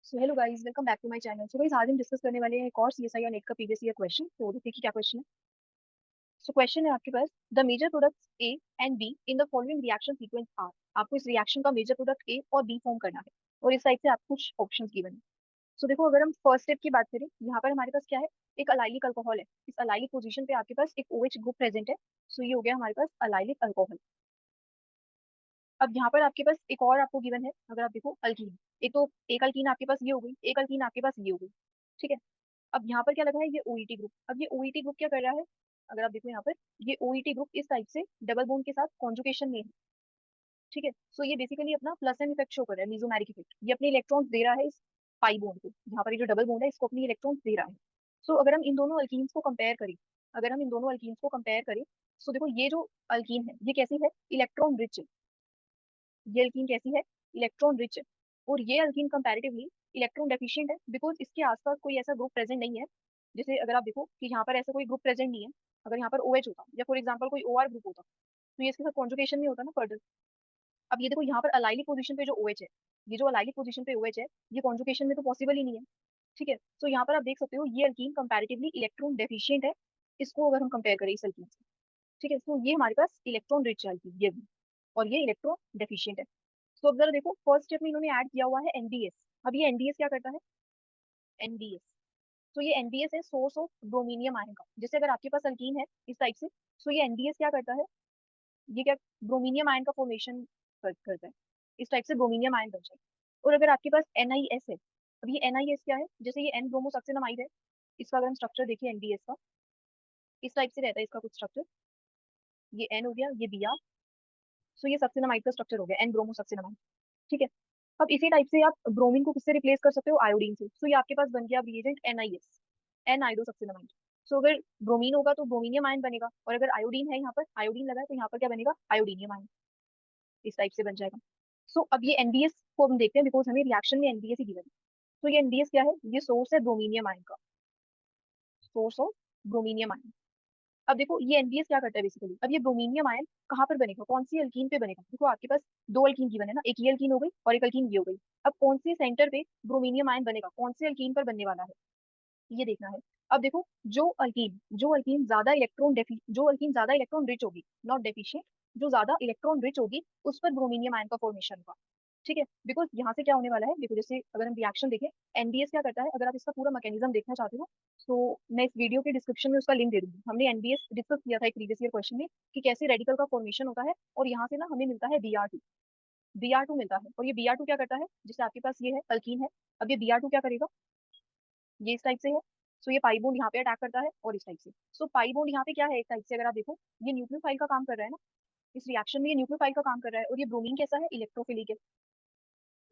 So hello guys, welcome back to my channel. So guys, आज हम discuss करने वाले हैं एक और सीएसआई या नेट का प्रीवियस ईयर क्वेश्चन। तो देखिए क्या क्वेश्चन है। सो क्वेश्चन है आपके पास, the major products A and B in the following reaction sequence are. आपको इस रिएक्शन का मेजर प्रोडक्ट ए और बी फॉर्म करना है और इस साइड से आपको कुछ ऑप्शंस गिवन है। सो देखो, अगर हम फर्स्ट स्टेप की बात करें, यहाँ पर हमारे पास क्या है, एक अलाइलिक अल्कोहल है। इस अलाइलिक पोजीशन पे आपके पास एक OH ग्रुप प्रेजेंट है। सो ये हो गया हमारे पास अलाइलिक अल्कोहल। अब यहाँ पर आपके पास एक और आपको गिवन है, अगर आप देखो अल्कीन। एक तो एक अल्कीन आपके पास ये हो गई, एक अल्कीन आपके पास ये हो गई। ठीक है। अब यहाँ पर क्या लगा है, ये OET ग्रुप। अब ये OET ग्रुप क्या कर रहा है, अगर आप देखो यहाँ पर, ये OET ग्रुप इस टाइप से डबल बॉन्ड के साथ कॉन्जुगेशन में है। ठीक है। सो ये बेसिकली अपना प्लस एन इफेक्ट शो कर रहा है, मीजोमेरिक इफेक्ट। ये अपने इलेक्ट्रॉन्स दे रहा है इस पाई बॉन्ड को। यहाँ पर ये जो डबल बॉन्ड है, इसको अपनी इलेक्ट्रॉन्स दे रहा है। सो अगर हम इन दोनों अल्कीन्स को कंपेयर करें, अगर हम इन दोनों अल्कीन्स को कंपेयर करें, सो देखो ये जो अल्कीन है ये कैसी है, इलेक्ट्रॉन रिच है। ये अल्कीन कैसी है, इलेक्ट्रॉन रिच है। और ये अल्कीन कंपैरेटिवली इलेक्ट्रॉन डेफिशिएंट है, बिकॉज इसके आसपास कोई ऐसा ग्रुप प्रेजेंट नहीं है। जैसे अगर आप देखो कि यहाँ पर ऐसा कोई ग्रुप प्रेजेंट नहीं है। अगर यहाँ पर OH होता या फॉर एग्जाम्पल कोई OR ग्रुप होता, तो ये इसके साथ कॉन्जुगेशन नहीं होता ना फर्दर। अब ये देखो यहाँ पर अलाइलिक पोजीशन पे जो OH है, ये जो अलाइलिक पोजीशन पे OH है, ये कॉन्जुगेशन में तो पॉसिबल ही नहीं है। ठीक है। तो यहाँ पर आप देख सकते हो ये अल्कीन कंपैरेटिवली इलेक्ट्रॉन डेफिशिएंट है, इसको अगर हम कंपेयर करें इस अल्कीन से। ठीक है। तो ये हमारे पास इलेक्ट्रॉन रिच है अल्कीन, ये भी। और ये इलेक्ट्रॉन डेफिशिएंट है। तो अब जरा देखो, फर्स्ट स्टेप में इन्होंने ऐड किया हुआ है NDS। अब ये NDS क्या करता है, NDS। तो ये NDS है सोर्स ऑफ ब्रोमीनियम आयन का। जैसे अगर आपके पास अल्कीन है इस टाइप से, तो ये NDS क्या करता है, ये क्या, ब्रोमीनियम आयन का फॉर्मेशन करता है। इस टाइप से ब्रोमीनियम आयन बन जाए। और अगर आपके पास NIS है, अब ये NIS क्या है, जैसे ये N ब्रोमोसक्सिनामाइड है, इसका अगर हम स्ट्रक्चर देखिए NDS का, इस टाइप से रहता है इसका कुछ स्ट्रक्चर। ये N हो गया, ये Br। सो ये सक्सिनामाइड का स्ट्रक्चर हो गया, N ब्रोमोसक्सिनामाइड। ठीक है। अब इसी टाइप से आप ब्रोमीन को किससे रिप्लेस कर सकते हो, आयोडीन से। सो ये आपके पास बन गया रिएजेंट NIS, एन आयोडोसक्सिनामाइड। सो अगर ब्रोमीन होगा तो ब्रोमीनियम आयन बनेगा, और अगर आयोडीन है, यहाँ पर आयोडीन लगा है, तो यहाँ पर क्या बनेगा, आयोडीनियम आयन। इस टाइप से बन जाएगा। सो अब ये NDS को हम देखते हैं, बिकॉज हमें रिएक्शन में NDS ही गिवन है। तो ये NDS क्या है, ये सोर्स है ब्रोमीनियम आयन का, सोर्स ऑफ ब्रोमीनियम आयन। अब देखो ये NDS क्या करता है बेसिकली, अब ये ब्रोमीनियम आयन कहाँ पर बनेगा, कौन सी अल्कीन पे बनेगा। देखो आपके पास दो अल्कीन गिवन है ना, एक ये अल्कीन हो गई और एक अल्कीन ये हो गई। अब कौन से सेंटर पे ब्रोमीनियम आयन बनेगा, कौन से अल्कीन पर बनने वाला है, ये देखना है। अब देखो, जो अल्कीन ज्यादा इलेक्ट्रॉन डेफी जो अल्कीन ज्यादा इलेक्ट्रॉन रिच होगी, नॉट डेफिशिएंट, जो ज्यादा इलेक्ट्रॉन रिच होगी, उस पर ब्रोमीनियम आयन का फॉर्मेशन होगा। ठीक है। बिकॉज यहाँ से क्या होने वाला है, देखो जैसे अगर हम रिएक्शन देखें, NDS क्या करता है, अगर आप इसका पूरा मैकेनिज्म देखना चाहते हो, तो मैं इस वीडियो के डिस्क्रिप्शन में उसका लिंक दे दूंगी। हमने NDS डिस्कस किया था एक प्रीवियस ईयर क्वेश्चन में, कि कैसे रेडिकल का फॉर्मेशन होता है, और यहाँ से ना हमें मिलता है Br2 मिलता है। और ये Br2 क्या करता है, जैसे आपके पास ये है अल्कीन है, अब ये Br2 क्या करेगा, ये इस टाइप से है। सो ये पाई बॉन्ड यहाँ पे अटैक करता है, और इस टाइप से। सो पाई बॉन्ड यहाँ पे क्या है, एक टाइप से अगर आप देखो, ये न्यूक्लियोफाइल का काम कर रहा है ना, इस रिएक्शन में ये न्यूक्लियोफाइल का काम कर रहा है। और ये ब्रोमीन कैसा है, इलेक्ट्रोफिलिक है,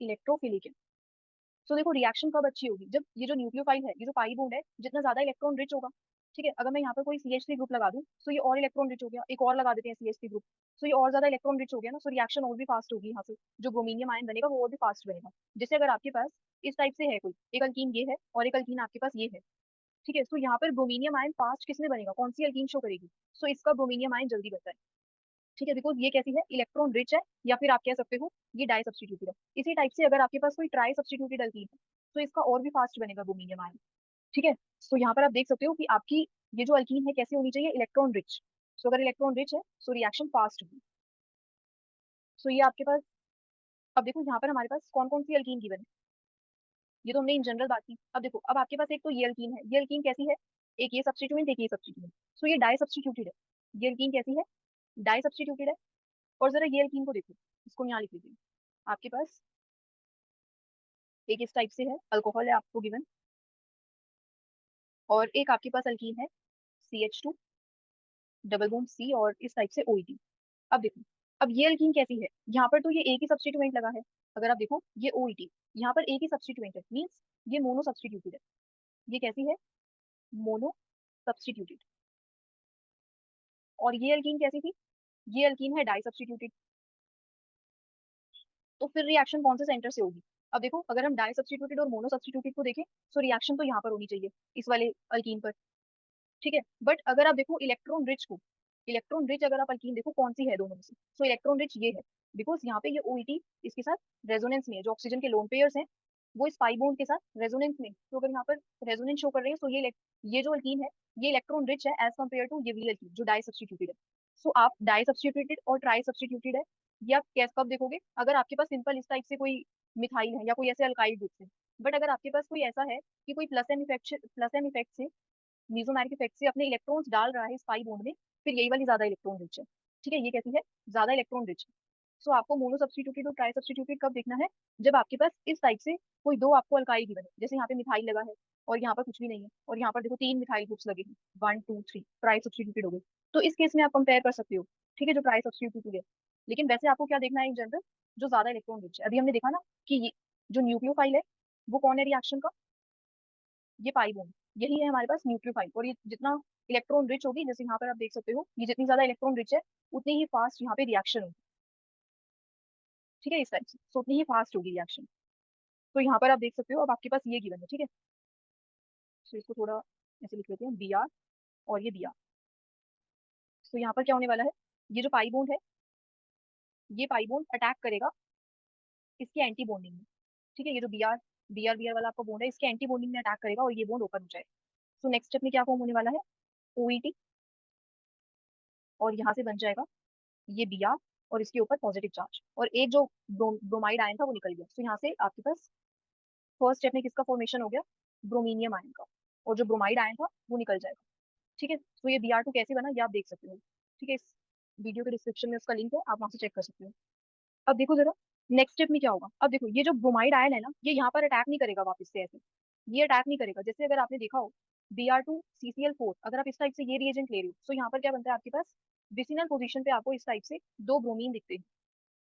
इलेक्ट्रोफिलिक है। सो देखो रिएक्शन कब अच्छी होगी, जब ये जो न्यूक्लियोफाइल है, ये जो पाई बॉन्ड है, जितना ज्यादा इलेक्ट्रॉन रिच होगा। ठीक है। अगर मैं यहाँ पर कोई CH3 ग्रुप लगा दूं, तो ये और इलेक्ट्रॉन रिच हो गया, एक और लगा देते हैं CH3 ग्रुप। सो ये और ज्यादा इलेक्ट्रॉन रिच हो गया ना, सो रिएक्शन और भी फास्ट होगी, यहाँ से जो ब्रोमीनियम आयन बनेगा वो और भी फास्ट बनेगा। जैसे अगर आपके पास इस टाइप से है कोई एक अल्कीन, ये है, और एक अल्कीन आपके पास ये है। ठीक है। तो यहाँ पर ब्रोमीनियम आयन फास्ट किसमें बनेगा, कौन सी अल्कीन शो करेगी, सो इसका ब्रोमीनियम आयन जल्दी बनता है। ठीक है। बिकॉज ये कैसी है, इलेक्ट्रॉन रिच है, या फिर आप कह सकते हो ये डाई सब्स्टिट्यूटेड है। इसी टाइप से अगर आपके पास कोई ट्राई सब्स्टिट्यूटेड अल्कीन है, तो इसका और भी फास्ट बनेगा ब्रोमीनियम आयन। ठीक है। तो यहाँ पर आप देख सकते हो कि आपकी ये जो अल्कीन है कैसे होनी चाहिए, इलेक्ट्रॉन रिच। सो अगर इलेक्ट्रॉन रिच है, सो रिएक्शन फास्ट होगी। सो ये आपके पास, अब देखो यहाँ पर हमारे पास कौन कौन सी अल्कीन गिवन है, ये तो हमने इन जनरल बात की। अब देखो, अब आपके पास एक तो ये अल्कीन है, ये अल्कीन कैसी है, एक ये सब्स्टिट्यूएंट, एक ये सब्स्टिट्यूएंट। सो ये डाई सब्स्टिट्यूटेड है, ये अल्कीन कैसी है, डाई सब्स्टिट्यूटेड है। और जरा ये अल्कीन को देखो, इसको यहाँ लिख लीजिए। आपके पास एक इस टाइप से है, अल्कोहल है आपको गिवन, और एक आपके पास अल्कीन है CH2 डबल बॉन्ड C, और इस टाइप से OET। अब देखो, अब ये अल्कीन कैसी है, यहाँ पर तो ये एक ही सब्स्टिट्यूएंट लगा है। अगर आप देखो ये OET, यहाँ पर एक ही सब्स्टिट्यूएंट है, मीन्स ये मोनो सब्स्टिट्यूटेड है। ये कैसी है, मोनो सब्स्टिट्यूटेड। और ये अल्कीन कैसी थी, ये अल्कीन है डाई सब्स्टिट्यूटेड। तो फिर रिएक्शन कौन से सेंटर से होगी। अब देखो, अगर हम डाई सब्स्टिट्यूटेड और मोनो सब्स्टिट्यूटेड को देखें, तो रिएक्शन तो यहाँ पर होनी चाहिए, इस वाले अल्कीन पर। ठीक है। बट अगर आप देखो इलेक्ट्रॉन रिच को, इलेक्ट्रॉन रिच अगर आप अल्कीन देखो कौन सी है दोनों में से, तो इलेक्ट्रॉन रिच ये है। बिकॉज यहाँ पे ये OET इसके साथ रेजोनेंस में है, जो ऑक्सीजन के लोन पेयर्स हैं, वो इस पाई बॉन्ड के साथ रेजोनेंस में, तो अगर यहाँ पर रेजोनेंस शो कर रही है, तो ये जो अल्कीन है ये इलेक्ट्रॉन रिच है एज कम्पेयर टू ये वाली अल्कीन जो डाई सब्स्टिट्यूटेड है। सो आप डाई सब्स्टिट्यूटेड और ट्राई सब्स्टिट्यूटेड है, ये आप कैसे कब देखोगे? अगर आपके पास सिंपल इस टाइप से कोई मिथाइल है या कोई ऐसे अल्काइल ग्रुप है। बट अगर आपके पास कोई ऐसा है कि कोई प्लस एन इफेक्ट से, मीजोमैरिक इफेक्ट से अपने इलेक्ट्रॉन्स डाल रहा है इस पाई बॉन्ड में, फिर यही वाली ज्यादा इलेक्ट्रॉन रिच है। ठीक है, ये कैसी है? ज्यादा इलेक्ट्रॉन रिच है। सो आपको मोनो सब्स्टिट्यूटेड और ट्राई सब्स्टिट्यूटेड कब देखना है? जब आपके पास इस टाइप से कोई दो आपको अल्काइल भी बने, जैसे यहाँ पे मिथाइल लगा है और यहाँ पर कुछ भी नहीं है, और यहाँ पर देखो तीन मिथाइल ग्रुप्स लगे हैं, 1 2 3, ट्राई सब्स्टिट्यूटेड हो गए। तो इस केस में आप कंपेयर कर सकते हो, ठीक है, जो ट्राई सब्स्टिट्यूटेड है। लेकिन वैसे आपको क्या देखना है इन जनरल? जो ज्यादा इलेक्ट्रॉन रिच है। अभी हमने देखा ना कि ये जो न्यूक्लियोफाइल है वो कौन है रिएक्शन का? ये पाई बॉन्ड। यही है हमारे पास न्यूक्लियोफाइल। और ये जितना इलेक्ट्रॉन रिच होगी, जैसे यहाँ पर आप देख सकते हो, ये जितनी ज्यादा इलेक्ट्रॉन रिच है उतनी ही फास्ट यहाँ पे रिएक्शन होगी। ठीक है, इस टाइप से, तो उतनी ही फास्ट होगी रिएक्शन। तो यहाँ पर आप देख सकते हो, अब आपके पास ये गिवन है, ठीक है। तो इसको थोड़ा ऐसे लिख लेते हैं, बी आर और ये बी आर। तो यहाँ पर क्या होने वाला है? ये जो पाई बॉन्ड है, ये पाई बॉन्ड अटैक करेगा इसके एंटी बॉन्डिंग में। ठीक है, ये जो बी आर वाला आपका बॉन्ड है, इसके एंटी बॉन्डिंग में अटैक करेगा और ये बॉन्ड ओपन हो जाएगा। तो नेक्स्ट स्टेप में क्या फॉर्म होने वाला है? ओईटी, और यहाँ से बन जाएगा ये बी आर, और इसके ऊपर पॉजिटिव चार्ज, और एक जो ब्रोमाइड आयन था वो निकल गया। तो यहाँ से आपके पास फर्स्ट स्टेप में किसका फॉर्मेशन हो गया? ब्रोमीनियम आयन का। और जो ब्रोमाइड आयन था वो निकल जाएगा। ठीक है, तो ये Br2 कैसे बना ये आप देख सकते हो। ठीक है, इस वीडियो के डिस्क्रिप्शन में उसका लिंक है, आप वहां से चेक कर सकते हो। अब देखो जरा नेक्स्ट स्टेप में क्या होगा। अब देखो ये जो ब्रोमाइड आयन है ना, ये यहाँ पर अटैक नहीं करेगा वापस से ऐसे, ये अटैक नहीं करेगा। जैसे अगर आपने देखा हो Br2 CCl4, अगर आप इस टाइप से ये रिएजेंट ले रहे हो, तो यहाँ पर क्या बनता है आपके पास? विसिनल पोजीशन पे आपको इस टाइप से दो ब्रोमीन दिखते हैं।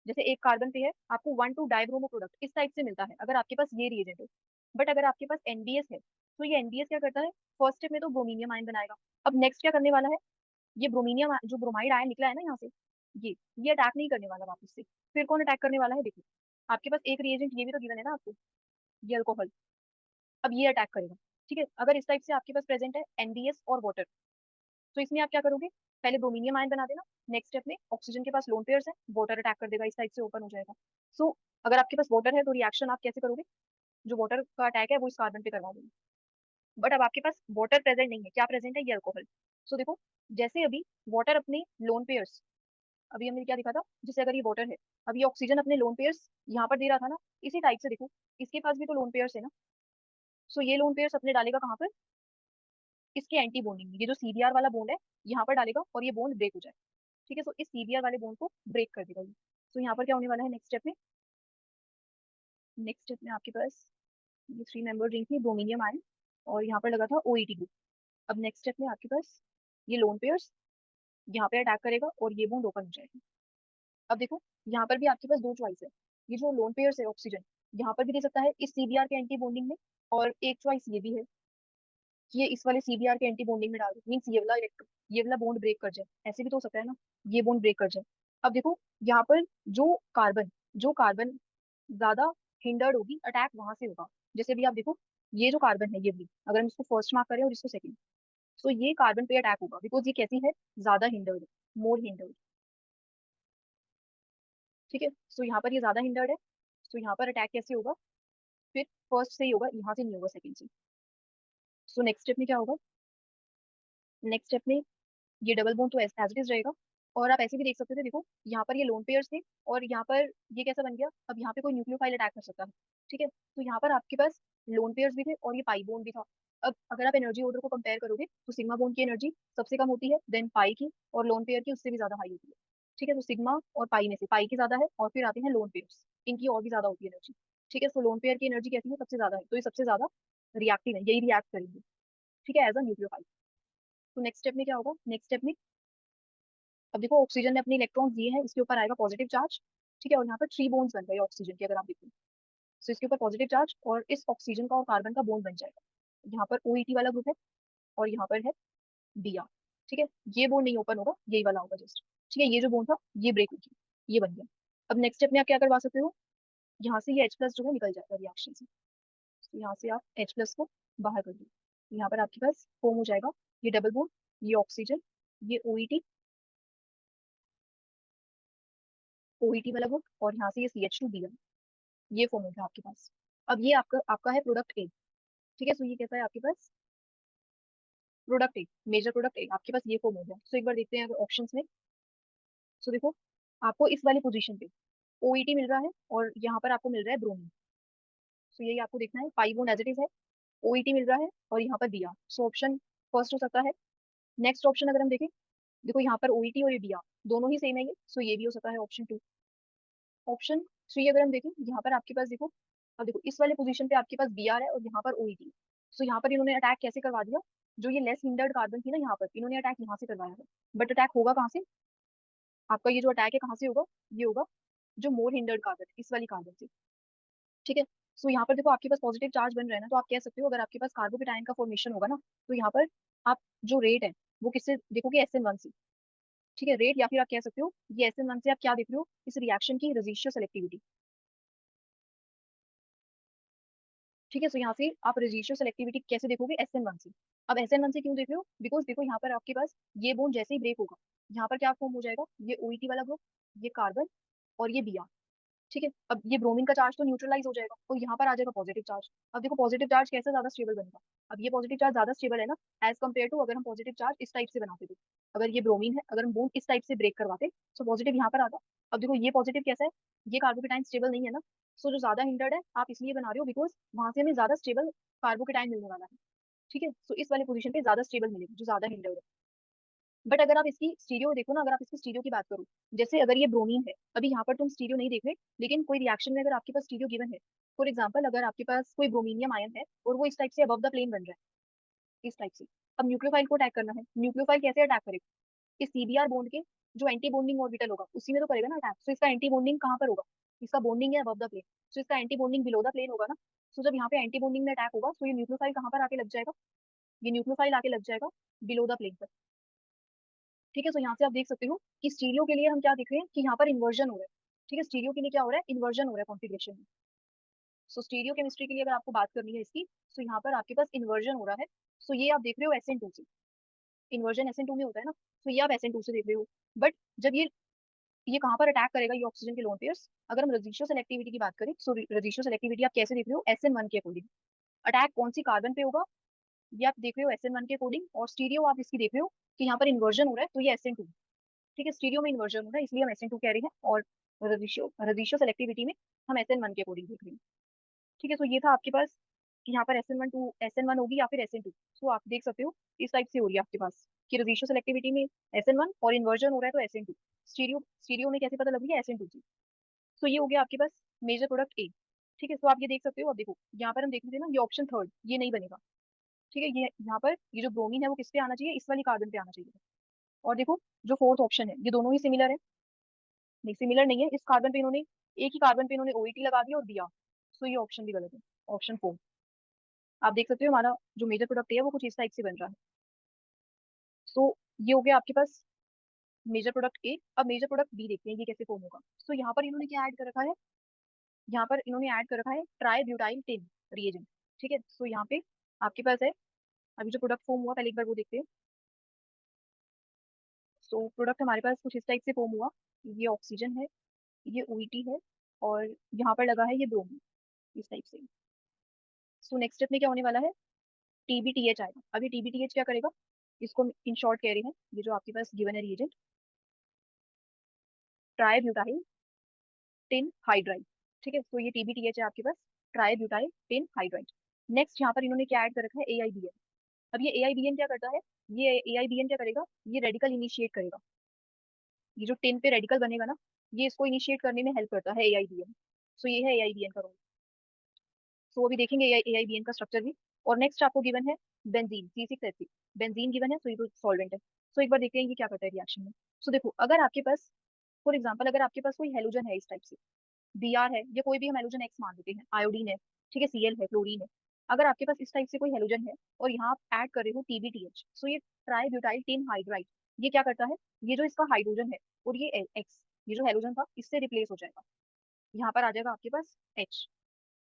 जैसे एक कार्बन पे है, आपको 1 2 डाइब्रोमो प्रोडक्ट इस टाइप से मिलता है अगर आपके पास ये रिएजेंट हो। बट अगर आपके पास एनबीएस है, तो ये एनबीएस क्या करता है? फर्स्ट स्टेप में तो ब्रोमीनियम आयन बनाएगा। अब नेक्स्ट क्या करने वाला है? ये ब्रोमीनियम जो ब्रोमाइड आयन निकला है ना यहाँ से, ये ये अटैक नहीं करने वाला वापस से। फिर कौन अटैक करने वाला है? देखो, आपके पास एक रिएजेंट ये भी तो गिवन है ना आपको, ये अल्कोहल। अब ये अटैक करेगा। ठीक है, अगर इस टाइप से आपके पास प्रेजेंट है एनबीएस और वाटर, तो इसमें आप क्या करोगे? पहले ब्रोमीनियम आयन बना देना। नेक्स्ट स्टेप में ऑक्सीजन के पास लोन पेयर्स है, वाटर अटैक कर देगा, इस टाइप से ओपन हो जाएगा। सो अगर आपके पास वाटर है तो रिएक्शन आप कैसे करोगे? जो वाटर का अटैक है वो इस कार्बन पे करवा दोगे। बट अब आपके पास वाटर प्रेजेंट नहीं है, क्या प्रेजेंट है? ये अल्कोहल। सो देखो, जैसे अभी वाटर अपने लोन पेयर्स, अभी हमने क्या दिखा था, जैसे अगर ये वाटर है, अब ये ऑक्सीजन अपने लोन पेयर्स यहाँ पर दे रहा था ना, इसी टाइप से देखो इसके पास भी तो लोन पेयर्स है ना। सो ये लोन पेयर्स अपने डालेगा कहाँ पर? इसके एंटी बॉन्डिंग में। ये जो सीबीआर वाला बॉन्ड है यहाँ पर डालेगा और ये बॉन्ड ब्रेक हो जाए। ठीक है, सो इस सीबीआर वाले बॉन्ड को ब्रेक कर देगा ये। सो यहाँ पर क्या होने वाला है नेक्स्ट स्टेप में? नेक्स्ट स्टेप में आपके पास ये 3 मेंबर रिंग थी, ब्रोमीनियम आयन, और यहाँ पर लगा था ओईटी ग्रुप। अब नेक्स्ट स्टेप में आपके पास ये लोन पेयर्स यहाँ पे अटैक करेगा और ये बॉन्ड ओपन हो जाएगा। अब देखो, यहाँ पर भी आपके पास दो चॉइस है। ये जो लोन पेयर्स है ऑक्सीजन, यहाँ पर भी दे सकता है इस सीबीआर के एंटी बॉन्डिंग में, और एक चॉइस ये भी है कि ये इस वाले सीबीआर के एंटी बॉन्डिंग में डाल दे, मीन्स ये वाला बॉन्ड ब्रेक कर जाए। ऐसे भी तो हो सकता है ना, ये बॉन्ड ब्रेक कर जाए। अब देखो, यहाँ पर जो कार्बन ज्यादा हिंडर्ड होगी, अटैक वहां से होगा। जैसे भी आप देखो, ये जो कार्बन है ये भी, अगर हम इसको फर्स्ट मार्क करें और इसको सेकंड, तो ये कार्बन पे अटैक होगा, बिकॉज ये कैसी है? ज्यादा हिंडर्ड, मोर हिंडर्ड। ठीक है, सो यहाँ पर ये ज्यादा हिंडर्ड है, तो यहाँ पर अटैक कैसे होगा? फिर फर्स्ट से ही होगा, यहाँ से नहीं होगा सेकंड से। सो नेक्स्ट स्टेप में क्या होगा? नेक्स्ट स्टेप में ये डबल बॉन्ड तो एज इट इज रहेगा। और आप ऐसे भी देख सकते थे, देखो यहाँ पर ये लोन पेयर्स थे, और यहाँ पर ये कैसा बन गया? अब यहाँ पे कोई न्यूक्लियोफाइल अटैक कर सकता है। ठीक है, तो यहाँ पर आपके पास लोन पेयर्स भी थे और ये पाई बॉन्ड भी था। अब अगर आप एनर्जी ऑर्डर को कंपेयर करोगे, तो सिग्मा बॉन्ड की एनर्जी सबसे कम होती है, देन पाई की, और लोन पेयर की उससे भी ज्यादा हाई होती है। ठीक है, तो सिग्मा और पाई में से पाई की ज्यादा है, और फिर आते हैं लोन पेयर्स, इनकी और भी ज्यादा होती है एनर्जी। ठीक है, तो लोन पेयर की एनर्जी कैसी है? सबसे ज्यादा है, तो ये सबसे ज्यादा रिएक्टिव है, यही रिएक्ट करेंगे। ठीक है, एज अ न्यूक्लियोफाइल। तो नेक्स्ट स्टेप में क्या होगा? नेक्स्ट स्टेप में अब देखो, ऑक्सीजन ने अपने इलेक्ट्रॉन्स दिए हैं, इसके ऊपर आएगा पॉजिटिव चार्ज। ठीक है, और यहाँ पर 3 बॉन्ड्स बन गए ऑक्सीजन के, अगर आप देखो, तो इसके ऊपर पॉजिटिव चार्ज, और इस ऑक्सीजन का और कार्बन का बॉन्ड बन जाएगा। यहाँ पर ओईटी वाला ग्रुप है, और यहाँ पर है Br। ठीक है, ये बॉन्ड नहीं ओपन होगा, यही वाला होगा जस्ट। ठीक है, ये जो बॉन्ड था ये ब्रेक हो गया, ये बन गया। अब नेक्स्ट स्टेप में आप क्या करवा सकते हो? यहाँ से ये H+ जो है निकल जाएगा रिएक्शन से, तो यहाँ से आप H+ को बाहर कर दो। यहाँ पर आपके पास फॉर्म हो जाएगा ये डबल बॉन्ड, ये ऑक्सीजन, ये ओईटी वाला ग्रुप, और यहाँ से ये CH2 Br, ये फॉर्म हो गया आपके पास। अब ये आपका आपका है प्रोडक्ट ए। ठीक है, सो ये कैसा है आपके पास, product A, major product A आपके पास ये फॉर्म हो गया। सो एक बार देखते हैं अगर ऑप्शंस में। सो देखो, आपको इस वाली पोजीशन पे ओईटी मिल रहा है और यहाँ पर आपको मिल रहा है ब्रोमीन। सो यही आपको देखना है, pi bond as it is है, ओईटी मिल रहा है और यहाँ पर बिया। सो ऑप्शन फर्स्ट हो सकता है। नेक्स्ट ऑप्शन अगर हम देखें, देखो यहाँ पर ओईटी और ये बिया दोनों ही सेम है ये, सो ये भी हो सकता है ऑप्शन टू। ऑप्शन थ्री अगर हम देखें, यहाँ पर आपके पास देखो, अब देखो इस वाले पोजीशन पे आपके पास बीआर है और यहाँ पर ओईटी। सो यहाँ पर इन्होंने अटैक कैसे करवा दिया, जो ये लेस हिंडर्ड कार्बन थी ना, यहाँ पर इन्होंने अटैक यहाँ से करवाया है। बट अटैक होगा कहाँ से, आपका ये जो अटैक है कहाँ से होगा, ये होगा जो मोर हिंडर्ड कार्बन है इस वाली कार्बन से। ठीक है, सो यहाँ पर देखो आपके पास पॉजिटिव चार्ज बन रहा है ना, तो आप कह सकते हो अगर आपके पास कार्बोकेटाइन का फॉर्मेशन होगा ना, तो यहाँ पर आप जो रेट है वो किससे देखोगे, SN1 से। ठीक है, रेट, या फिर आप कह सकते हो ये SN1 से आप क्या देख रहे हो, इस रिएक्शन की रेजिस्टिव सेलेक्टिविटी। ठीक है, सो यहाँ से आप रेजिस्टिव सेलेक्टिविटी कैसे देखोगे, SN1 से। अब SN1 से क्यों देख रहे हो, बिकॉज देखो यहाँ पर आपके पास ये बॉन्ड जैसे ही ब्रेक होगा, यहाँ पर क्या फॉर्म हो जाएगा, ये ओईटी वाला ग्रुप, ये कार्बन और ये बीआर। ठीक है, अब ये ब्रोमीन का चार्ज तो न्यूट्रलाइज हो जाएगा और यहाँ पर आ जाएगा पॉजिटिव चार्ज। अब देखो पॉजिटिव चार्ज कैसे ज्यादा स्टेबल बनेगा, अब ये पॉजिटिव चार्ज ज्यादा स्टेबल है ना, एज कम्पेयर टू अगर हम पॉजिटिव चार्ज इस टाइप से बनाते थे। अगर ये ब्रोमीन है, अगर हम बॉन्ड इस टाइप से ब्रेक करवाते, तो पॉजिटिव यहाँ पर आता। अब देखो ये पॉजिटिव कैसा है, ये कार्बोकेटाइन स्टेबल नहीं है ना, सो जो ज्यादा हिंडर्ड है आप इसलिए बना रहे हो बिकॉज वहां से हमें ज्यादा स्टेबल कार्बोकेटाइन मिलने वाला है। ठीक है, सो इस वाले पोजीशन पे ज्यादा स्टेबल मिलेगा जो ज्यादा हिंडर्ड है। बट अगर आप इसकी स्टीरियो देखो ना, अगर आप इसकी स्टीरियो की बात करो, जैसे अगर ये ब्रोमीन है, अभी यहाँ पर तुम स्टीरियो नहीं देख रहे, लेकिन कोई रिएक्शन में अगर आपके पास स्टीरियो गिवन है, फॉर एग्जाम्पल अगर आपके पास कोई ब्रोमीनियम आयन है और वो इस टाइप से अबव द प्लेन बन रहा है, इस टाइप से, अब न्यूक्लियोफाइल को अटैक करना है, न्यूक्लियोफाइल कैसे अटैक करेगा, इस सीबीआर बॉन्ड के जो एंटी बॉन्डिंग ऑर्बिटल होगा उसी में तो करेगा ना अटैक। सो इसका एंटी बॉन्डिंग कहाँ पर होगा, इसका बॉन्डिंग है अबव द प्लेन, सो इसका anti bonding below the plane होगा ना। सो जब यहाँ पे एंटी बॉन्डिंग में अटैक होगा, तो ये न्यूक्लियोफाइल कहाँ पर आके लग जाएगा, ये न्यूक्लियोफाइल आके लग जाएगा बिलो द प्लेन पर। ठीक है, तो यहाँ से आप देख सकते हो कि स्टीरियो के लिए हम क्या देख रहे हैं कि यहाँ पर इन्वर्जन हो रहा है। ठीक है, स्टीरियो के लिए क्या हो रहा है, इन्वर्जन हो रहा है कॉन्फ़िगरेशन में। सो स्टीरियो केमिस्ट्री के लिए अगर आपको बात करनी है इसकी, तो यहाँ पर आपके पास इन्वर्जन हो रहा है। सो ये आप देख रहे हो SN2 से, इन्वर्जन SN2 में होता है ना, तो ये आप SN2 से देख रहे हो। बट जब ये कहाँ पर अटैक करेगा, ये ऑक्सीजन के लोन पेयर्स, अगर हम रेजिस्टिव सेलेक्टिविटी की बात करें, सो रेजिस्टिव सेलेक्टिविटी आप कैसे देख रहे हो, SN1 के अकॉर्डिंग। अटैक कौन सी कार्बन पे होगा, ये आप देख रहे हो SN1 के अकॉर्डिंग, और स्टीरियो आप इसकी देख रहे हो कि यहाँ पर इन्वर्जन हो रहा है, तो ये SN2। ठीक है, स्टीरियो में इन्वर्जन हो रहा है इसलिए हम SN2 कह रहे हैं, और रजिस्ट्रो सेलेक्टिविटी में हम SN1 के अकॉर्डिंग देख रहे हैं। ठीक है, तो ये था आपके पास कि यहाँ पर SN1 होगी या फिर SN2। तो आप देख सकते हो इस टाइप से हो रही है आपके पास कि रजिस्ट्रो सेलेक्टिविटी में SN1 और इन्वर्जन हो रहा है तो SN2। स्टीरियो स्टीरियो में कैसे पता लग रही है, SN2 से। तो ये हो गया आपके पास मेजर प्रोडक्ट ए। ठीक है, तो आप ये देख सकते हो, अब देखो यहाँ पर हम देख रहे थे ना, ये ऑप्शन थर्ड ये नहीं बनेगा। ठीक है, ये यहाँ पर ये जो ब्रोमीन है वो किस पे आना चाहिए, इस वाली कार्बन पे आना चाहिए। और देखो जो फोर्थ ऑप्शन है, ये दोनों ही सिमिलर है, नहीं सिमिलर नहीं है, इस कार्बन पे इन्होंने, एक ही कार्बन पे इन्होंने ओईटी लगा दिया और दिया। सो ये ऑप्शन भी गलत है, ऑप्शन फोर। आप देख सकते हो हमारा जो मेजर प्रोडक्ट है वो कुछ इस टाइप से बन रहा है। सो ये हो गया आपके पास मेजर प्रोडक्ट ए। अब मेजर प्रोडक्ट बी देखते हैं ये कैसे फॉर्म होगा। सो यहाँ पर इन्होंने क्या ऐड कर रखा है, यहाँ पर इन्होंने ऐड कर रखा है ट्राई ब्यूटाइल टिन रिएजेंट। ठीक है, सो यहाँ पे आपके पास है, अभी जो प्रोडक्ट फॉर्म हुआ पहले एक बार वो देखते हैं। सो प्रोडक्ट हमारे पास कुछ इस टाइप से फॉर्म हुआ, ये ऑक्सीजन है, ये ओईटी है, और यहाँ पर लगा है ये ब्रोमीन, इस टाइप से। सो नेक्स्ट स्टेप में क्या होने वाला है, TBTH आएगा। अभी TBTH क्या करेगा, इसको इन शॉर्ट कह रहे हैं, ये जो आपके पास गिवन है reagent, tributyl tin hydride. ठीक है, तो ये TBTH है आपके पास, tributyl tin hydride. Next यहाँ पर इन्होंने क्या ऐड कर रखा है, AIBN। अब ये AIBN क्या करता है, ये AIBN क्या करेगा, ये रेडिकल इनिशिएट करेगा, ये जो टिन पे रेडिकल बनेगा ना, ये इसको इनिशिएट करने में हेल्प करता है AIBN। सो ये है AIBN का रोल। सो अभी देखेंगे AIBN का स्ट्रक्चर भी। और नेक्स्ट आपको गिवन है बेंजीन C6H6, बेंजीन गिवन है, सो ये तो सॉल्वेंट है। सो एक बार देखते हैं ये क्या करता है रिएक्शन में। सो देखो अगर आपके पास, फॉर एग्जाम्पल अगर आपके पास कोई हेलोजन है इस टाइप से, Br है, या कोई भी हम हेलोजन एक्स मान लेते हैं, आयोडीन है, ठीक है, Cl है, क्लोरीन है। अगर आपके पास इस टाइप से कोई हेलोजन है और यहाँ आप ऐड कर रहे हो TBTH, सो ये ट्राई ब्यूटाइल टिन हाइड्राइड, ये क्या करता है, ये जो इसका हाइड्रोजन है और ये एक्स, ये जो हेलोजन था इससे रिप्लेस हो जाएगा, यहाँ पर आ जाएगा आपके पास H।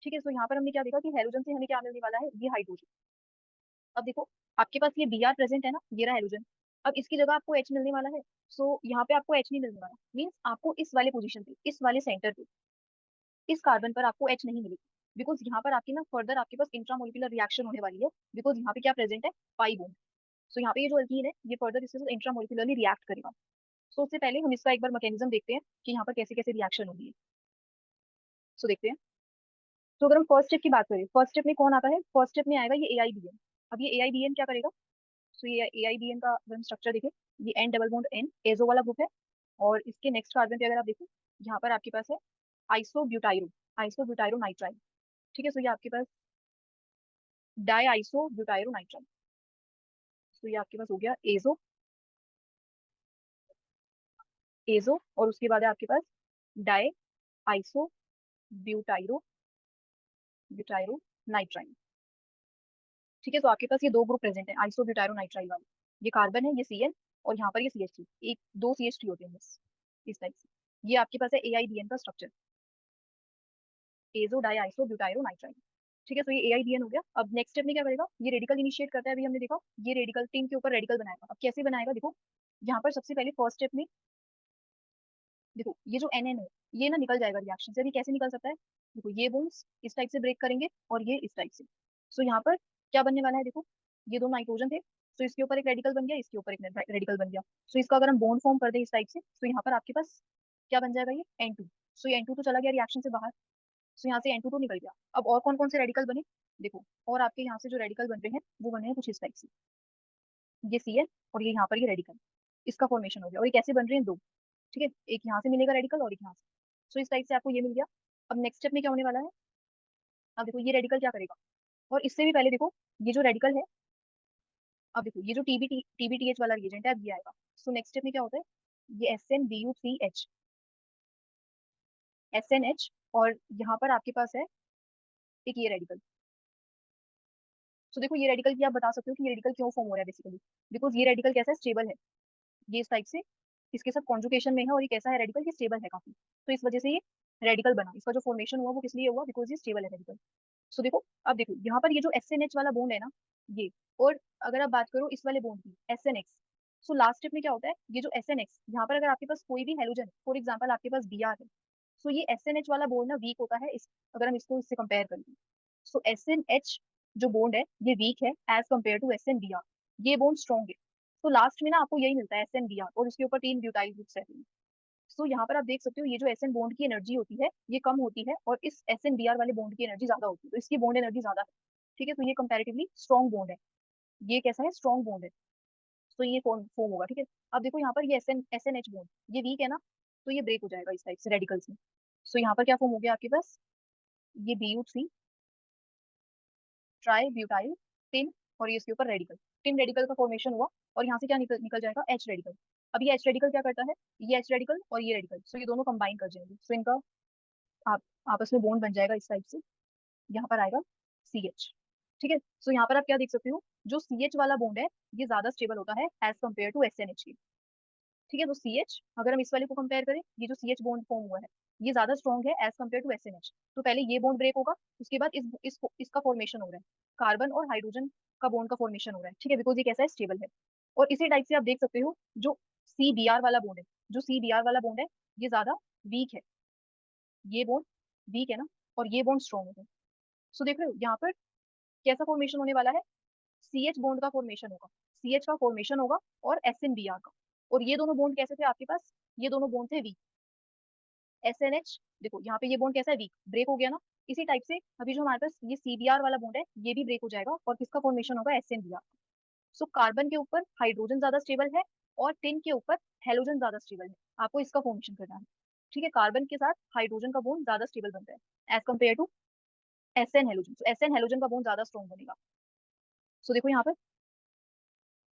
ठीक है, सो यहाँ पर हमने क्या देखा कि हेलोजन से हमें क्या मिलने वाला है, ये हाइड्रोजन। अब देखो आपके पास ये Br प्रेजेंट है ना, ये रहा हेलोजन। अब इसकी जगह आपको H मिलने वाला है। सो यहाँ पे आपको H नहीं मिलने वाला, मीन्स आपको इस वाले पोजीशन पे, इस वाले सेंटर पे, इस कार्बन पर आपको H नहीं मिलेगी। बिकॉज यहाँ पर आपकी ना फर्दर आपके पास इंट्रामोलिकुलर रिएक्शन होने वाली है, बिकॉज यहाँ पे क्या प्रेजेंट है, पाई बॉन्ड। सो यहाँ पे ये जो अल्कीन है ये फर्दर इसके साथ इंट्रामोलिकुलरली रिएक्ट करेगा। सो उससे पहले हम इसका एक बार मैकेनिज्म देखते हैं कि यहाँ पर कैसे कैसे रिएक्शन होगी। सो देखते हैं। तो अगर हम फर्स्ट स्टेप की बात करें, फर्स्ट स्टेप में कौन आता है, फर्स्ट स्टेप में आएगा ये AIBN। अब ये AIBN क्या करेगा, सो ये AIBN का अगर हम स्ट्रक्चर देखें, ये N double bond N azo वाला ग्रुप है। और इसके नेक्स्ट कार्बन पे अगर आप देखो, यहाँ पर आपके पास है आइसोब्यूटाइरो, आइसोब्यूटाइरो नाइट्राइल। ठीक है, सो ये आपके पास डाई आइसोब्यूटाइरो नाइट्राइल। तो ये आपके पास हो गया एजो, एजो, और उसके बाद है आपके पास डाई आइसो ब्यूटाइरो, ब्यूटाइरो नाइट्राइल। ठीक है, तो आपके पास ये दो ग्रुप प्रेजेंट है आइसो ब्यूटाइरो नाइट्राइल वाले। ये कार्बन है, ये CN, और यहाँ पर ये CH3, एक दो CH3 होते हैं बस, इस टाइप से। ये आपके पास है AIBN का structure, azodiisobutyronitrile. ठीक है, तो ये AIBN हो गया। अब नेक्स्ट स्टेप में क्या करेगा, ये रेडिकल इनिशिएट करता है, अभी हमने देखा। ये रेडिकल टिन के ऊपर रेडिकल बनाएगा। अब कैसे बनाएगा देखो, यहाँ पर सबसे पहले फर्स्ट स्टेप में देखो, ये जो NN है ये ना निकल जाएगा रिएक्शन से। अभी कैसे निकल सकता है, देखो ये बोन्स इस टाइप से ब्रेक करेंगे और ये इस टाइप से। सो यहाँ पर क्या बनने वाला है देखो, ये दो नाइट्रोजन थे, तो इसके ऊपर एक रेडिकल बन गया, इसके ऊपर एक रेडिकल बन गया। सो इसका अगर हम बॉन्ड फॉर्म कर दे इस टाइप से, तो यहाँ पर आपके पास क्या बन जाएगा, ये N2। सो ये N2 तो चला गया रिएक्शन से बाहर। सो यहाँ से N2 तो निकल गया। अब और कौन कौन से रेडिकल बने देखो, और आपके यहाँ से जो रेडिकल बन रहे हैं वो बने हैं कुछ इस टाइप से, ये CN और ये यहाँ पर ये रेडिकल, इसका फॉर्मेशन हो गया। और ये कैसे बन रहे हैं, दो। ठीक है, एक यहाँ से मिलेगा रेडिकल और एक यहाँ से। सो इस टाइप से आपको ये मिल गया। अब नेक्स्ट स्टेप में क्या होने वाला है, अब देखो ये रेडिकल क्या करेगा, और इससे भी पहले देखो, ये जो रेडिकल है, अब देखो ये जो TBTH वाला रिएजेंट है, अब ये आएगा। सो नेक्स्ट स्टेप में क्या होता है, ये SnBu3H, SNH, और यहाँ पर आपके पास है एक ये रेडिकल। सो देखो ये रेडिकल की आप बता सकते हो कि ये रेडिकल क्यों फॉर्म हो रहा है, बेसिकली बिकॉज ये रेडिकल कैसा है, स्टेबल है। ये इस टाइप से इसके साथ कॉन्जुगेशन में है, और ये कैसा है रेडिकल, ये स्टेबल है काफी। तो इस वजह से ये रेडिकल बना। इसका जो फॉर्मेशन हुआ वो किस लिए हुआ, बिकॉज ये स्टेबल है रेडिकल। सो देखो, अब देखो यहाँ पर ये जो SNH वाला बॉन्ड है ना, ये, और अगर आप बात करो इस वाले बॉन्ड की SNX, सो लास्ट स्टेप में क्या होता है, ये जो SNX यहाँ पर अगर आपके पास कोई भी हेलोजन, फॉर एग्जाम्पल आपके पास Br है, सो ये SNH वाला बॉन्ड ना वीक होता है, इस अगर हम इसको इससे कंपेयर करें। सो SNH जो बॉन्ड है ये वीक है एज कम्पेयर टू SnBr, ये बॉन्ड स्ट्रॉन्ग है। तो लास्ट में ना आपको यही मिलता है SnBr, और उसके ऊपर 3 ब्यूटाइल ग्रुप्स रहते हैं। सो यहाँ पर आप देख सकते हो ये जो SN बॉन्ड की एनर्जी होती है ये कम होती है, और इस SnBr वाले बॉन्ड की एनर्जी ज्यादा होती है, तो इसकी बॉन्ड एनर्जी ज्यादा है। ठीक है, तो ये कंपैरेटिवली स्ट्रॉन्ग बॉन्ड है। ये कैसा है, स्ट्रॉन्ग बॉन्ड है। तो ये फॉर्म होगा। ठीक है, अब देखो यहाँ पर ये SNH बॉन्ड ये वीक है ना, तो ये ब्रेक हो जाएगा इस टाइप से रेडिकल्स में। सो यहाँ पर क्या फॉर्म हो गया आपके पास, ये Bu3 ट्राई ब्यूटाइल टिन, और ये इसके ऊपर रेडिकल, टिन रेडिकल का फॉर्मेशन हुआ। और यहाँ से क्या निकल जाएगा, H रेडिकल। अब ये H रेडिकल क्या करता है, ये H रेडिकल और ये रेडिकल, सो ये दोनों कंबाइन कर जाएंगे। सो इनका आप आपस में बॉन्ड बन जाएगा इस टाइप से, यहाँ पर आएगा CH। ठीक है, सो यहाँ पर आप क्या देख सकते हो, जो CH वाला बॉन्ड है ये ज्यादा स्टेबल होता है एज कम्पेयर टू SNH के। ठीक है, तो CH अगर हम इस वाले को कंपेयर करें, ये जो CH बॉन्ड फॉर्म हुआ है ये ज्यादा स्ट्रॉन्ग है एज कम्पेयर टू SNH। तो पहले ये बॉन्ड ब्रेक होगा, उसके बाद इसका फॉर्मेशन हो रहा है, कार्बन और हाइड्रोजन का बॉन्ड का फॉर्मेशन हो रहा है। ठीक है, बिकॉज ये कैसा है, स्टेबल है। और इसी टाइप से आप देख सकते हो जो CBr वाला बॉन्ड है, जो CBr वाला बॉन्ड है ये ज्यादा वीक है, ये बॉन्ड वीक है ना, और ये बॉन्ड स्ट्रॉन्ग है। सो देख रहे हो यहाँ पर कैसा फॉर्मेशन होने वाला है, CH बॉन्ड का फॉर्मेशन होगा, CH का फॉर्मेशन होगा, और SnBr का। और ये दोनों बॉन्ड कैसे थे आपके पास, ये दोनों बॉन्ड थे वीक। SNH देखो यहाँ पे ये बॉन्ड कैसा है, वीक, ब्रेक हो गया ना। इसी टाइप से अभी जो हमारे पास ये CBr वाला बॉन्ड है ये भी ब्रेक हो जाएगा, और किसका फॉर्मेशन होगा, SnBr। सो कार्बन के ऊपर हाइड्रोजन ज्यादा स्टेबल है, और टिन के ऊपर हेलोजन ज्यादा स्टेबल है। आपको इसका फॉर्मेशन करना है। ठीक है, कार्बन के साथ हाइड्रोजन का बॉन्ड ज्यादा स्टेबल बनता है as compare to SN halogen. So SN halogen का बॉन्ड ज्यादा स्ट्रॉन्ग बनेगा। सो देखो यहाँ पर,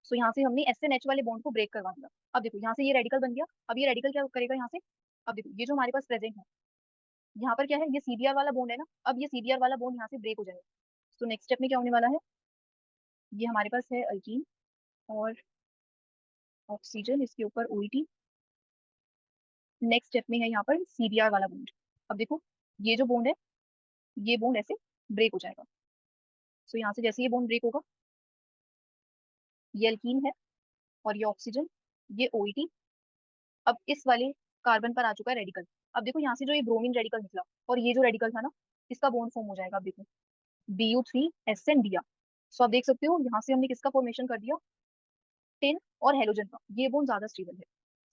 सो यहाँ से हमने SNH वाले बॉन्ड को ब्रेक करवा दिया। अब देखो यहाँ से ये रेडिकल बन गया। अब ये रेडिकल क्या करेगा यहाँ से, अब देखो ये जो हमारे पास प्रेजेंट है यहाँ पर क्या है, ये CBr वाला बॉन्ड है ना, अब ये CBr वाला बॉन्ड यहाँ से ब्रेक हो जाएगा। तो नेक्स्ट स्टेप में क्या होने वाला है, ये हमारे पास है अल्कीन और ऑक्सीजन, इसके ऊपर OET। नेक्स्ट स्टेप में है यहाँ पर CBr वाला बॉन्ड। अब देखो ये जो बॉन्ड है ये बॉन्ड ऐसे ब्रेक हो जाएगा। सो यहाँ से जैसे ये बॉन्ड ब्रेक होगा, ये अल्कीन है और ये ऑक्सीजन, ये OET। अब इस वाले कार्बन पर आ चुका है रेडिकल। अब देखो यहाँ से जो ये ब्रोमीन रेडिकल निकला, और ये जो रेडिकल था ना, इसका बॉन्ड फॉर्म हो जाएगा। अब देखो BU3SN Br। सो आप देख सकते हो यहाँ से हमने किसका फॉर्मेशन कर दिया, टिन और हेलोजन का। ये बॉन्ड ज्यादा स्टेबल है।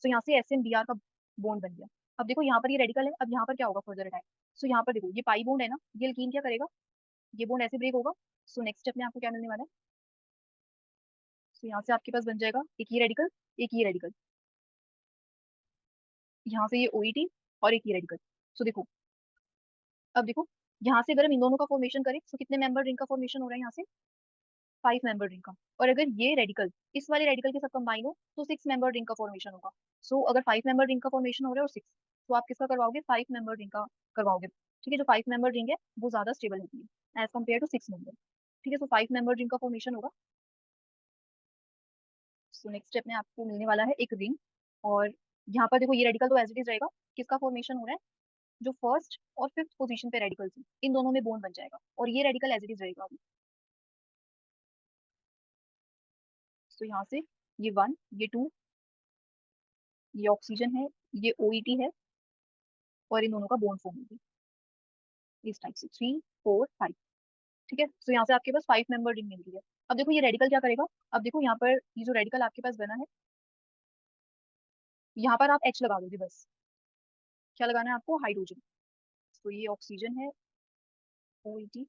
सो यहाँ से SN Br का बॉन्ड बन गया। अब देखो यहाँ पर ये रेडिकल है, अब यहाँ पर क्या होगा फर्दर अटैक। सो यहाँ पर देखो ये पाई बॉन्ड है ना, ये अल्कीन क्या करेगा, ये बॉन्ड ऐसे ब्रेक होगा। सो नेक्स्ट स्टेप में आपको क्या मिलने वाला है, सो यहाँ से आपके पास बन जाएगा एक ये रेडिकल, एक ये रेडिकल, यहाँ से ये OET और एक ये रेडिकल। सो देखो, अब देखो यहाँ से अगर हम इन दोनों का फॉर्मेशन करें तो कितने मेंबर रिंग का फॉर्मेशन हो रहा है यहाँ से, 5 मेंबर रिंग का। और अगर ये रेडिकल इस वाले रेडिकल के साथ कंबाइन हो तो 6 मेंबर रिंग का फॉर्मेशन होगा। सो अगर 5 मेंबर रिंग का फॉर्मेशन हो रहा है और 6, तो आप किसका करवाओगे, 5 मेंबर रिंग का करवाओगे। ठीक है, जो 5 मेंबर रिंग है वो ज्यादा स्टेबल होती है एज कम्पेयर टू 6 मेंबर। ठीक है, तो 5 मेंबर रिंग का फॉर्मेशन होगा। सो नेक्स्ट स्टेप में आपको मिलने वाला है एक रिंग। और यहाँ पर देखो ये रेडिकल तो एज इट इज रहेगा, किसका फॉर्मेशन हो रहा है, जो फर्स्ट और फिफ्थ पोजीशन पे रेडिकल्स हैं इन दोनों में बॉन्ड बन जाएगा और ये रेडिकल एज इट इज रहेगा अभी। तो यहाँ से ये 1, ये 2, ये ऑक्सीजन है, ये OET है और इन दोनों का बॉन्ड फॉर्म होगी इस टाइप से 3, 4, 5। ठीक है, तो यहाँ से आपके पास 5 मेंबर रिंग मिल रही है। अब देखो ये रेडिकल क्या करेगा, अब देखो यहाँ पर ये जो रेडिकल आपके पास बना है, यहाँ पर आप H लगा दोगे बस। क्या लगाना है आपको, हाइड्रोजन। तो ये ऑक्सीजन है, OET।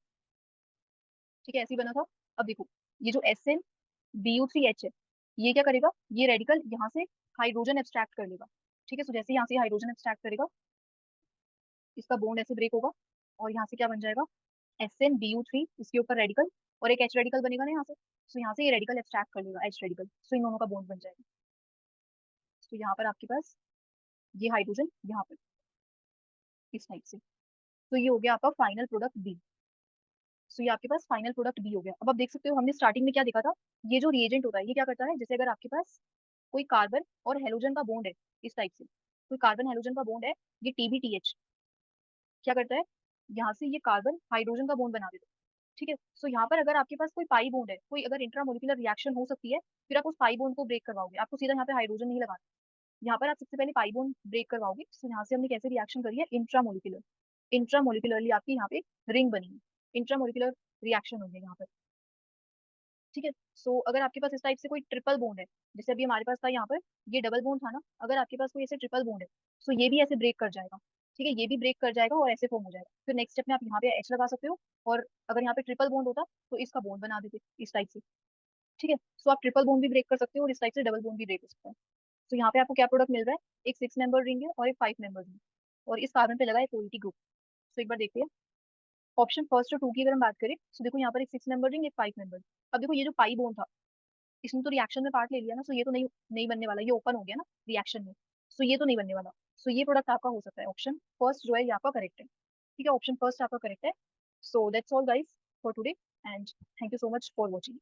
ठीक है, ऐसे ही बना था। अब देखो ये जो SnBu3H है, ये क्या करेगा, ये रेडिकल यहाँ से हाइड्रोजन एब्स्ट्रैक्ट कर लेगा। ठीक है, तो जैसे यहाँ से हाइड्रोजन एब्स्ट्रैक्ट करेगा, इसका बॉन्ड ऐसे ब्रेक होगा और यहाँ से क्या बन जाएगा, SnBu3, इसके ऊपर रेडिकल और एक H रेडिकल बनेगा ना यहाँ से। सो यहाँ से ये रेडिकल एब्स्ट्रैक्ट कर लेगा H रेडिकल, सो इन दोनों का बॉन्ड बन जाएगा। तो यहाँ पर आपके पास ये हाइड्रोजन यहाँ पर इस टाइप से। तो ये हो गया आपका फाइनल प्रोडक्ट बी। सो ये आपके पास फाइनल प्रोडक्ट बी हो गया। अब आप देख सकते हो हमने स्टार्टिंग में क्या देखा था, ये जो रिएजेंट होता है ये क्या करता है, जैसे अगर आपके पास कोई कार्बन और हेलोजन का बॉन्ड है इस टाइप से, कोई कार्बन हेलोजन का बॉन्ड है, ये TbTH क्या करता है, यहाँ से ये कार्बन हाइड्रोजन का बॉन्ड बना देता है। ठीक है, सो यहाँ पर अगर आपके पास कोई पाई बॉन्ड है, कोई अगर इंट्रामोलिकुलर रिएक्शन हो सकती है, फिर आप उस पाई बॉन्ड को ब्रेक करवाओगे, आपको सीधा यहाँ पे हाइड्रोजन नहीं लगाना। यहाँ पर आप सबसे पहले पाई बॉन्ड ब्रेक करवाओगे। सो यहाँ से हमने कैसे रिएक्शन करी है, इंट्रामोलिकुलर, इंट्रामोलिकुलरली आपकी यहाँ पे रिंग बनी है, इंट्रामोलिकुलर रिएक्शन होगी यहाँ पर। ठीक है, सो अगर आपके पास इस टाइप से कोई ट्रिपल बॉन्ड है, जैसे अभी हमारे पास था यहाँ पर ये डबल बॉन्ड था ना, अगर आपके पास कोई ऐसे ट्रिपल बॉन्ड है, सो ये भी ऐसे ब्रेक कर जाएगा। ठीक है, ये भी ब्रेक कर जाएगा और ऐसे फॉर्म हो जाएगा। फिर नेक्स्ट स्टेप में आप यहाँ पे H लगा सकते हो, और अगर यहाँ पे ट्रिपल बॉन्ड होता तो इसका बॉन्ड बना देते इस टाइप से। ठीक है, सो आप ट्रिपल बॉन्ड भी ब्रेक कर सकते हो और इस टाइप से डबल बॉन्ड भी ब्रेक कर सकते हैं। तो यहाँ पे आपको क्या प्रोडक्ट मिल रहा है, एक 6 मेंबर रिंग है और एक 5 मेंबर रिंग, और इस कार्बन पे लगा है कोई ग्रुप। तो एक बार देखते हैं ऑप्शन फर्स्ट और टू की अगर हम बात करें, तो देखो यहाँ पर एक 6 मेंबर रिंग, एक 5 मेंबर। अब देखो ये जो पाई बॉन्ड था, इसने तो रिएक्शन में पार्ट ले लिया ना, सो ये तो नहीं नहीं बनने वाला, ये ओपन हो गया ना रिएक्शन में, सो ये तो नहीं बनने वाला। सो ये प्रोडक्ट आपका हो सकता है ऑप्शन फर्स्ट जो है ये आपका करेक्ट है। ठीक है, ऑप्शन फर्स्ट आपका करेक्ट है। So that's all guys for today, and thank you so much for watching.